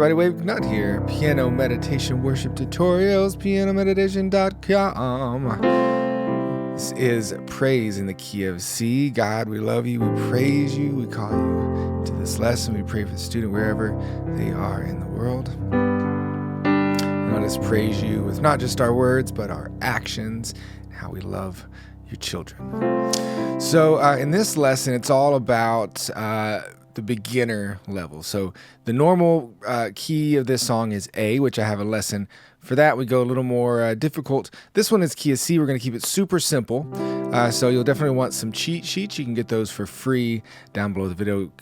everybody, Wave Nut here. Piano Meditation Worship Tutorials, pianomeditation.com. This is Praise in the Key of C. God, we love you, we praise you, we call you to this lesson. We pray for the student wherever they are in the world. And let us praise you with not just our words, but our actions and how we love your children. So in this lesson, it's all about the beginner level. So the normal key of this song is A, which I have a lesson for that. We go a little more difficult. This one is key of C. We're going to keep it super simple. So you'll definitely want some cheat sheets. You can get those for free down below the video.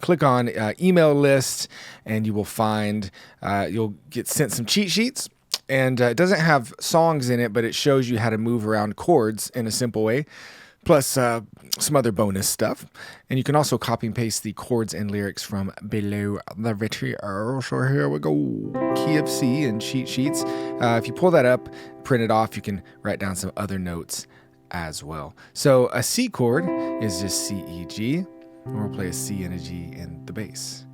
Click on email list and you will find, you'll get sent some cheat sheets. And it doesn't have songs in it, but it shows you how to move around chords in a simple way, plus some other bonus stuff. And you can also copy and paste the chords and lyrics from below the video. So here we go, key of C and cheat sheets. If you pull that up, print it off, you can write down some other notes as well. So a C chord is just C, E, G, and we'll play a C and a G in the bass.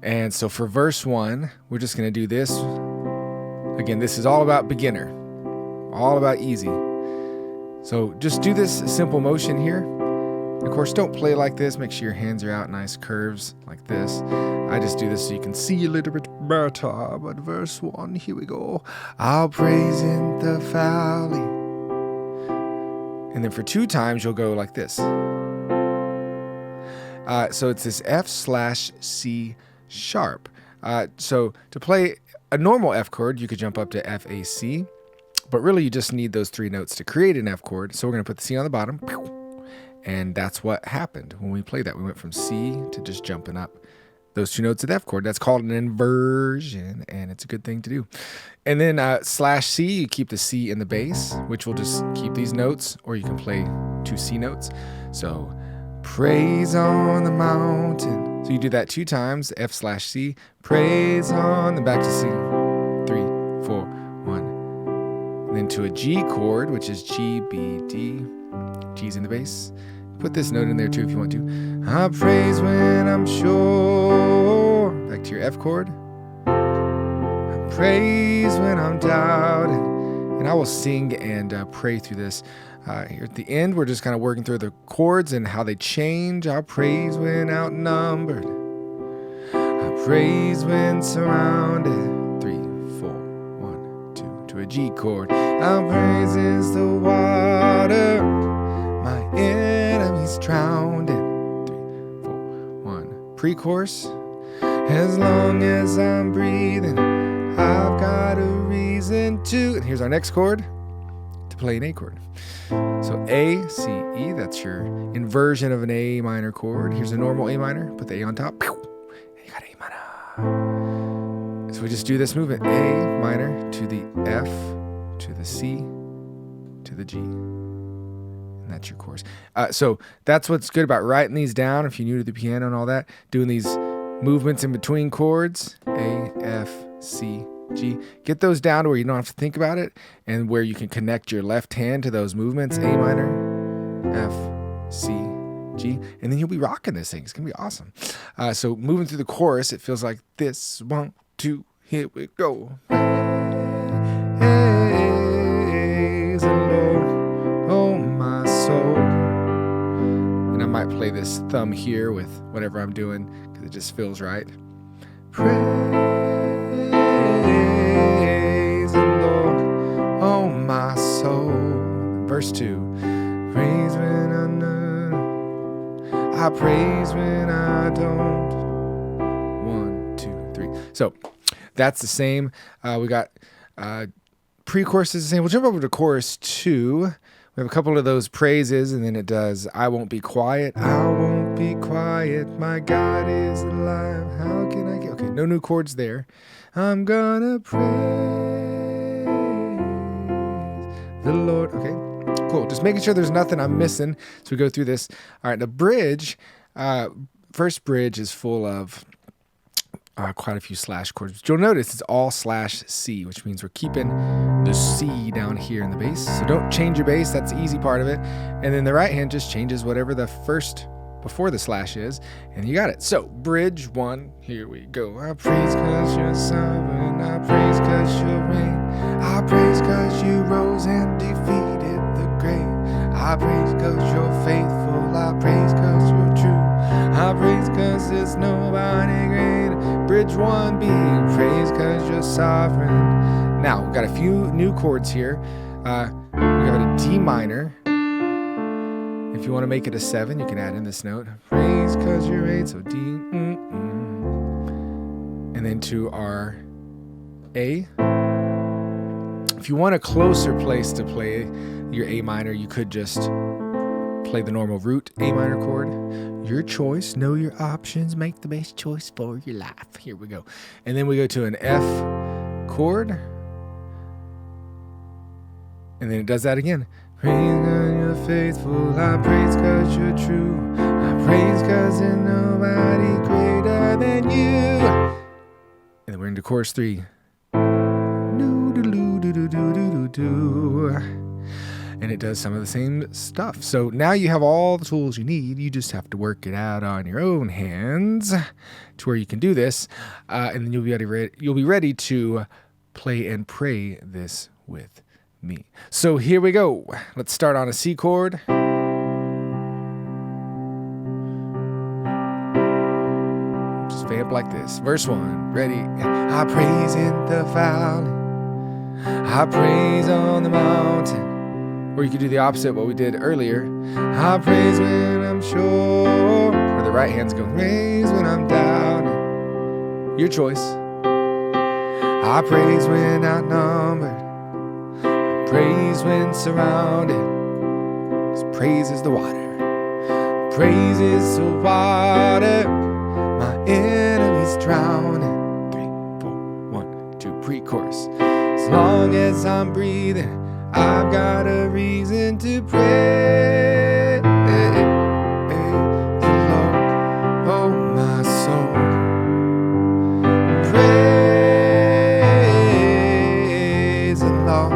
And so for verse 1, we're just going to do this. Again, this is all about beginner, all about easy. So just do this simple motion here. Of course, don't play like this. Make sure your hands are out, nice curves like this. I just do this so you can see a little bit better. But verse 1, here we go. I'll praise in the valley. And then for 2 times, you'll go like this. So it's this F/C sharp. So to play a normal F chord, you could jump up to F, A, C. But really, you just need those 3 notes to create an F chord. So we're going to put the C on the bottom. And that's what happened when we played that. We went from C to just jumping up those 2 notes of the F chord. That's called an inversion, and it's a good thing to do. And then /C, you keep the C in the bass, which will just keep these notes, or you can play 2 C notes. So praise on the mountain. So you do that 2 times, F/C, praise on, then back to C, 3, 4, 1. And then to a G chord, which is G, B, D. G's in the bass. Put this note in there too if you want to. I praise when I'm sure. Back to your F chord. I praise when I'm doubted. And I will sing and pray through this. Here at the end, we're just kind of working through the chords and how they change. I praise when outnumbered. I praise when surrounded. 3, 4, 1, 2. To a G chord. I praise is the water. My enemies drowned in. 3, 4, 1. Pre-chorus. As long as I'm breathing, I've got a reason to. And here's our next chord. To play an A chord. So A, C, E, that's your inversion of an A minor chord. Here's a normal A minor, put the A on top. And you got A minor. So we just do this movement. A minor to the F, to the C, to the G. And that's your chorus. So that's what's good about writing these down if you're new to the piano and all that. Doing these movements in between chords. A, F, C, G. Get those down to where you don't have to think about it and where you can connect your left hand to those movements. A minor, F, C, G. And then you'll be rocking this thing. It's going to be awesome. So moving through the chorus, it feels like this. 1, 2, here we go. Praise the Lord, oh my soul. And I might play this thumb here with whatever I'm doing because it just feels right. Praise the Lord, oh my soul. Verse 2. Praise when I know, I praise when I don't. 1, 2, 3. So that's the same. We got pre-chorus is the same. We'll jump over to chorus 2. We have a couple of those praises, and then it does, I won't be quiet. I won't be quiet. My God is alive. How can I get... Okay, no new chords there. I'm gonna praise the Lord. Okay, cool. Just making sure there's nothing I'm missing. So we go through this. All right, the bridge, first bridge is full of quite a few slash chords. But you'll notice it's all /C, which means we're keeping the C down here in the bass. So don't change your bass. That's the easy part of it. And then the right hand just changes whatever the first before the slash is, and you got it. So bridge 1, here we go. I praise cause you're sovereign, I praise cause you reign, I praise cause you rose and defeated the grave, I praise cause you're faithful, I praise cause you're true, I praise cause there's nobody greater. Bridge 1B, praise cause you're sovereign. Now we've got a few new chords here. We got a D minor. If you want to make it a 7, you can add in this note. Praise cause you're 8, so D, and then to our A. If you want a closer place to play your A minor, you could just play the normal root A minor chord. Your choice, know your options, make the best choice for your life. Here we go. And then we go to an F chord. And then it does that again. Praise cause you're faithful, I praise cause you're true, I praise cause there's nobody greater than you. And then we're into chorus 3. And it does some of the same stuff. So now you have all the tools you need. You just have to work it out on your own hands to where you can do this. And then you'll be ready to play and pray this with me. So here we go. Let's start on a C chord. Just vamp like this. Verse 1. Ready? I praise in the valley, I praise on the mountain. Or you could do the opposite, what we did earlier. I praise when I'm sure. Where the right hand's go. Praise when I'm down. Your choice. I praise when outnumbered, praise when surrounded. 'Cause praise is the water, praise is the water, my enemies drowning. 3, 4, 1, 2, pre-chorus. As long as I'm breathing, I've got a reason to pray. The Lord, oh my soul, praise the Lord,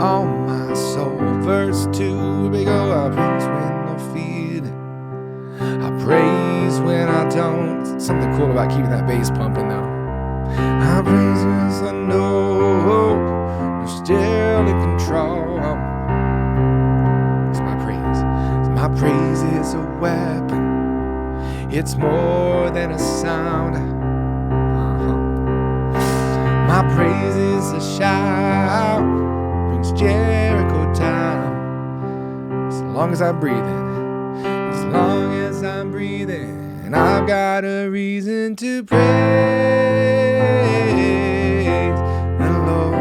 oh my soul. Verse 2, we go. I praise when I feel it, I praise when I don't. Something cool about keeping that bass pumping though. I praise because I know you're still in control. It's my praise. My praise is a weapon. It's more than a sound. My praise is a shout. Brings Jericho down. As long as I'm breathing. As long as I'm breathing. And I've got a reason to praise the Lord,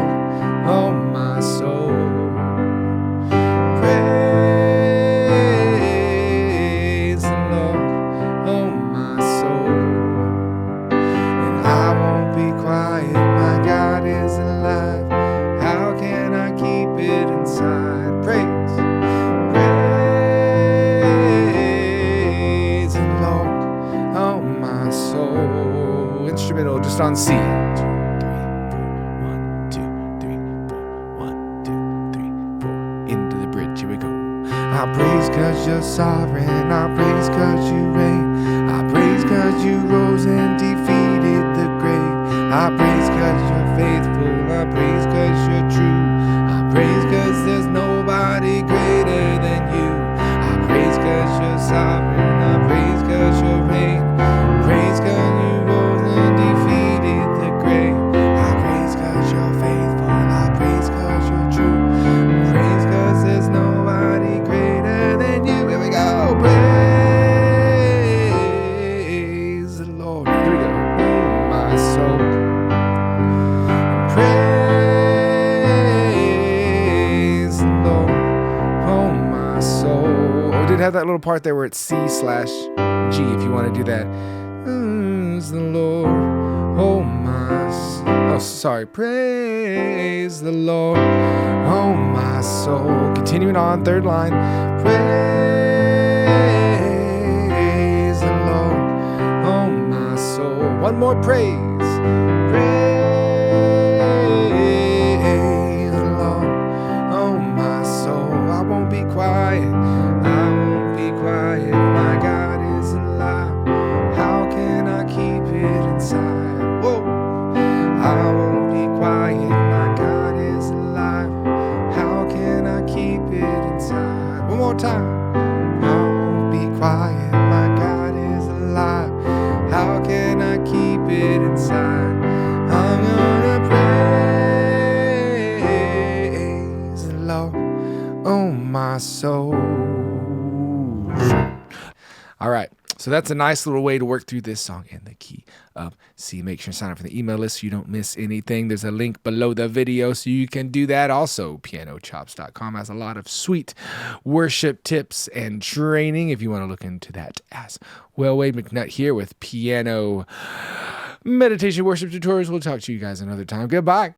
oh my soul. Praise the Lord, oh my soul. And I won't be quiet, my God is alive. How can I keep it inside? Praise, praise the Lord, oh my soul. Instrumental just on C. 2, 3, 4, 1, 2, 3, 4, 1, 2, 3, 4. Into the bridge, here we go. I praise cause you're sovereign, I praise cause you reign, I praise cause you rose and defeated the grave, I praise cause you're faithful, I praise cause you're true, I praise cause there's nobody greater than you, I praise cause you're sovereign, I praise cause you reign, praise cause you rose and defeated the grave, I praise cause you're faithful, I praise cause you're true, praise cause there's nobody greater than you. Here we go. Praise the Lord. Here we go. Oh, my soul. Praise the Lord. Oh, my soul. Oh, we did have that little part there where it's C/G if you want to do that. Praise the Lord. Oh, my soul. Oh, sorry. Praise the Lord. Oh, my soul. Continuing on, third line. Praise the Lord. Oh, my soul. One more praise. Praise the Lord. Oh, my soul. I won't be quiet. I won't be quiet. My God is more time. Don't be quiet, my God is alive. How can I keep it inside? I'm gonna praise the Lord, oh my soul. All right, so that's a nice little way to work through this song in the key of C. Make sure to sign up for the email list so you don't miss anything. There's a link below the video so you can do that. Also, pianochops.com has a lot of sweet worship tips and training if you want to look into that as well. Wade McNutt here with piano meditation worship tutorials. We'll talk to you guys another time. Goodbye.